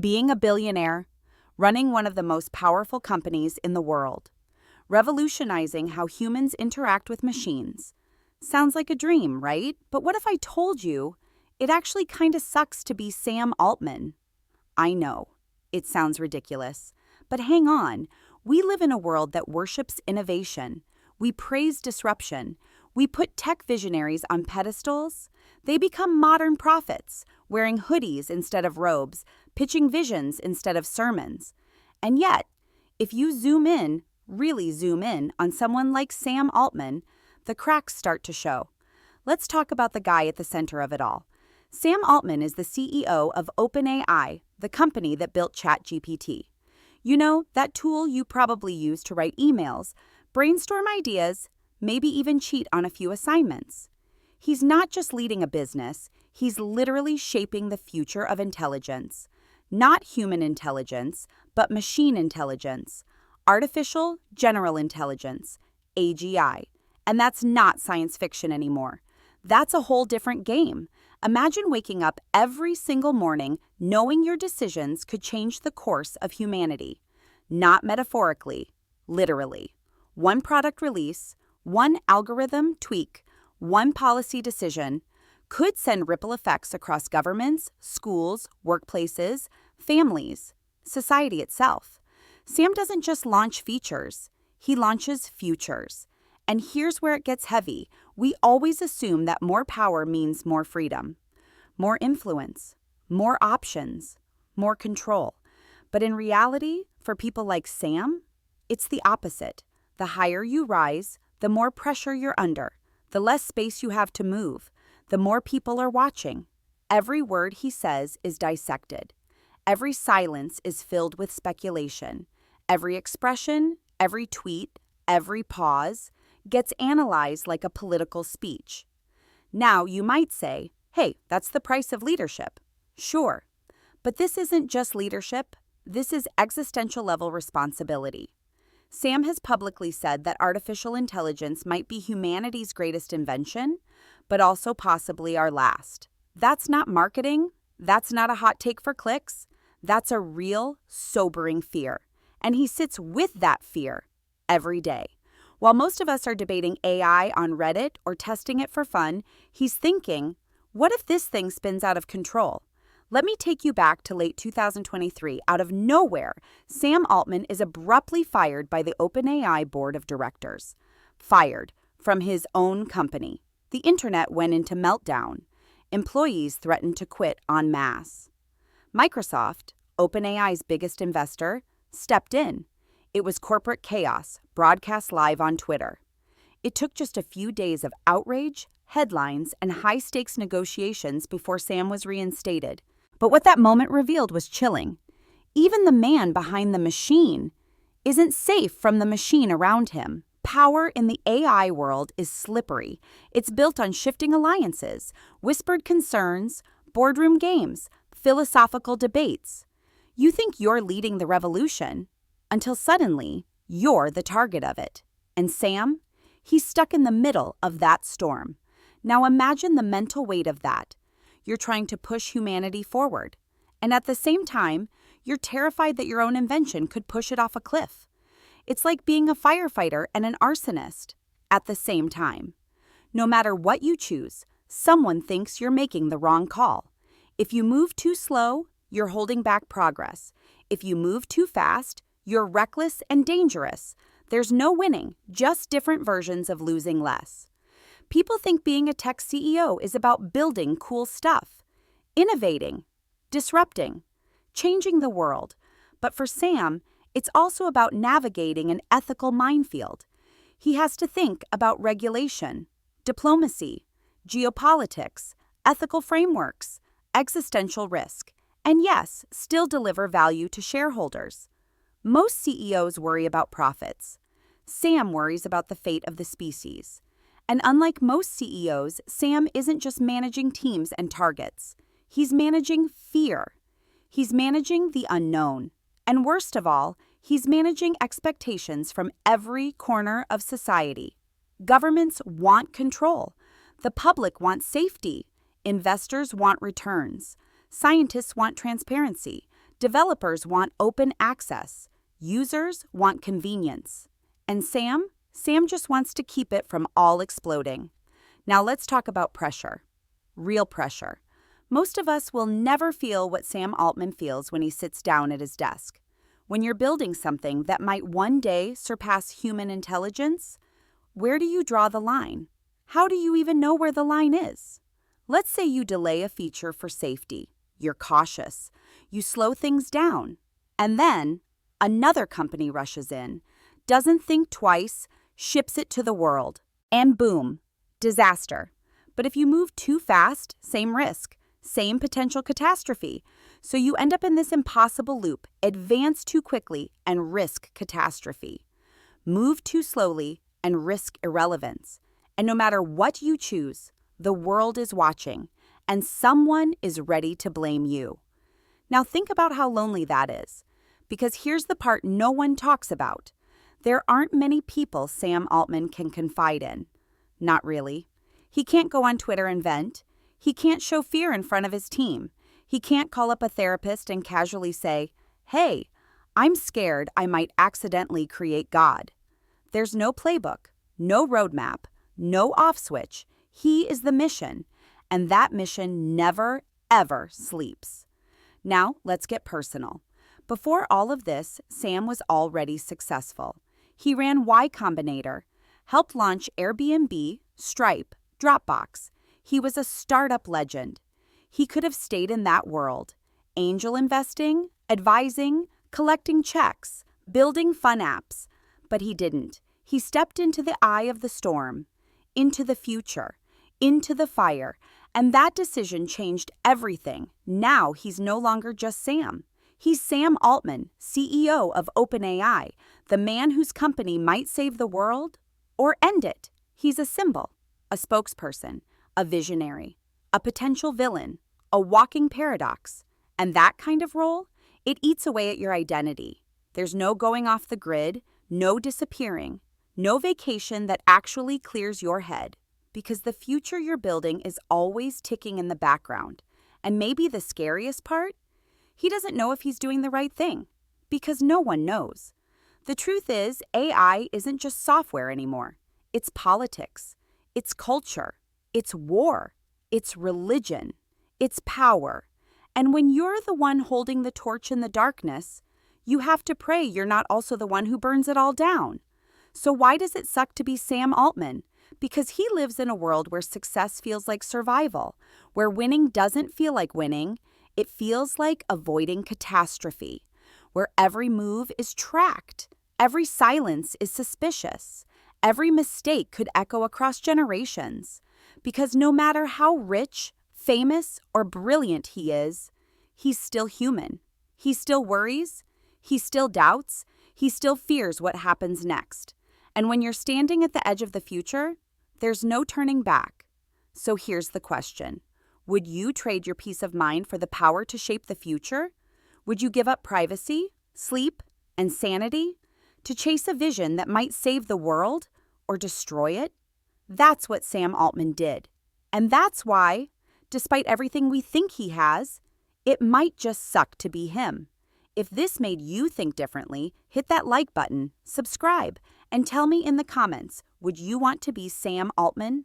Being a billionaire, running one of the most powerful companies in the world, revolutionizing how humans interact with machines. Sounds like a dream, right? But what if I told you it actually kind of sucks to be Sam Altman? I know, it sounds ridiculous. But hang on, we live in a world that worships innovation. We praise disruption. We put tech visionaries on pedestals. They become modern prophets, wearing hoodies instead of robes, pitching visions instead of sermons. And yet, if you really zoom in on someone like Sam Altman, the cracks start to show. Let's talk about the guy at the center of it all. Sam Altman is the CEO of OpenAI, the company that built ChatGPT. You know, that tool you probably use to write emails, brainstorm ideas, maybe even cheat on a few assignments. He's not just leading a business, he's literally shaping the future of intelligence. Not human intelligence, but machine intelligence. Artificial General Intelligence, AGI. And that's not science fiction anymore. That's a whole different game. Imagine waking up every single morning knowing your decisions could change the course of humanity. Not metaphorically, literally. One product release, one algorithm tweak, one policy decision could send ripple effects across governments, schools, workplaces, families, society itself. Sam doesn't just launch features, he launches futures. And here's where it gets heavy. We always assume that more power means more freedom, more influence, more options, more control. But in reality, for people like Sam, it's the opposite. The higher you rise, the more pressure you're under, the less space you have to move, the more people are watching. Every word he says is dissected. Every silence is filled with speculation. Every expression, every tweet, every pause gets analyzed like a political speech. Now, you might say, hey, that's the price of leadership. Sure, but this isn't just leadership, this is existential level responsibility. Sam has publicly said that artificial intelligence might be humanity's greatest invention, but also possibly our last. That's not marketing, that's not a hot take for clicks, that's a real, sobering fear. And he sits with that fear every day. While most of us are debating AI on Reddit or testing it for fun, he's thinking, what if this thing spins out of control? Let me take you back to late 2023. Out of nowhere, Sam Altman is abruptly fired by the OpenAI board of directors. Fired from his own company. The internet went into meltdown. Employees threatened to quit en masse. Microsoft, OpenAI's biggest investor, stepped in. It was corporate chaos, broadcast live on Twitter. It took just a few days of outrage, headlines, and high-stakes negotiations before Sam was reinstated. But what that moment revealed was chilling. Even the man behind the machine isn't safe from the machine around him. Power in the AI world is slippery. It's built on shifting alliances, whispered concerns, boardroom games, philosophical debates. You think you're leading the revolution, until suddenly, you're the target of it. And Sam? He's stuck in the middle of that storm. Now imagine the mental weight of that. You're trying to push humanity forward. And at the same time, you're terrified that your own invention could push it off a cliff. It's like being a firefighter and an arsonist at the same time. No matter what you choose, someone thinks you're making the wrong call. If you move too slow, you're holding back progress. If you move too fast, you're reckless and dangerous. There's no winning, just different versions of losing less. People think being a tech CEO is about building cool stuff, innovating, disrupting, changing the world. But for Sam, it's also about navigating an ethical minefield. He has to think about regulation, diplomacy, geopolitics, ethical frameworks, existential risk, and yes, still deliver value to shareholders. Most CEOs worry about profits. Sam worries about the fate of the species. And unlike most CEOs, Sam isn't just managing teams and targets. He's managing fear. He's managing the unknown. And worst of all, he's managing expectations from every corner of society. Governments want control. The public wants safety. Investors want returns. Scientists want transparency. Developers want open access. Users want convenience. And Sam just wants to keep it from all exploding. Now let's talk about pressure. Real pressure. Most of us will never feel what Sam Altman feels when he sits down at his desk. When you're building something that might one day surpass human intelligence, where do you draw the line? How do you even know where the line is? Let's say you delay a feature for safety. You're cautious. You slow things down. And then another company rushes in, doesn't think twice, ships it to the world. And boom, disaster. But if you move too fast, same risk, same potential catastrophe. So you end up in this impossible loop, advance too quickly and risk catastrophe. Move too slowly and risk irrelevance. And no matter what you choose, the world is watching, and someone is ready to blame you. Now think about how lonely that is, because here's the part no one talks about. There aren't many people Sam Altman can confide in. Not really. He can't go on Twitter and vent. He can't show fear in front of his team. He can't call up a therapist and casually say, "Hey, I'm scared I might accidentally create God." There's no playbook, no roadmap, no off switch. He is the mission, and that mission never, ever sleeps. Now, let's get personal. Before all of this, Sam was already successful. He ran Y Combinator, helped launch Airbnb, Stripe, Dropbox. He was a startup legend. He could have stayed in that world, angel investing, advising, collecting checks, building fun apps. But he didn't. He stepped into the eye of the storm, into the future, into the fire, and that decision changed everything. Now he's no longer just Sam. He's Sam Altman, CEO of OpenAI, the man whose company might save the world or end it. He's a symbol, a spokesperson, a visionary, a potential villain, a walking paradox. And that kind of role, it eats away at your identity. There's no going off the grid, no disappearing, no vacation that actually clears your head. Because the future you're building is always ticking in the background. And maybe the scariest part? He doesn't know if he's doing the right thing. Because no one knows. The truth is, AI isn't just software anymore. It's politics. It's culture. It's war. It's religion. It's power. And when you're the one holding the torch in the darkness, you have to pray you're not also the one who burns it all down. So why does it suck to be Sam Altman? Because he lives in a world where success feels like survival, where winning doesn't feel like winning, it feels like avoiding catastrophe, where every move is tracked, every silence is suspicious, every mistake could echo across generations. Because no matter how rich, famous, or brilliant he is, he's still human. He still worries, he still doubts, he still fears what happens next. And when you're standing at the edge of the future, there's no turning back. So here's the question. Would you trade your peace of mind for the power to shape the future? Would you give up privacy, sleep, and sanity to chase a vision that might save the world or destroy it? That's what Sam Altman did. And that's why, despite everything we think he has, it might just suck to be him. If this made you think differently, hit that like button, subscribe, and tell me in the comments, would you want to be Sam Altman?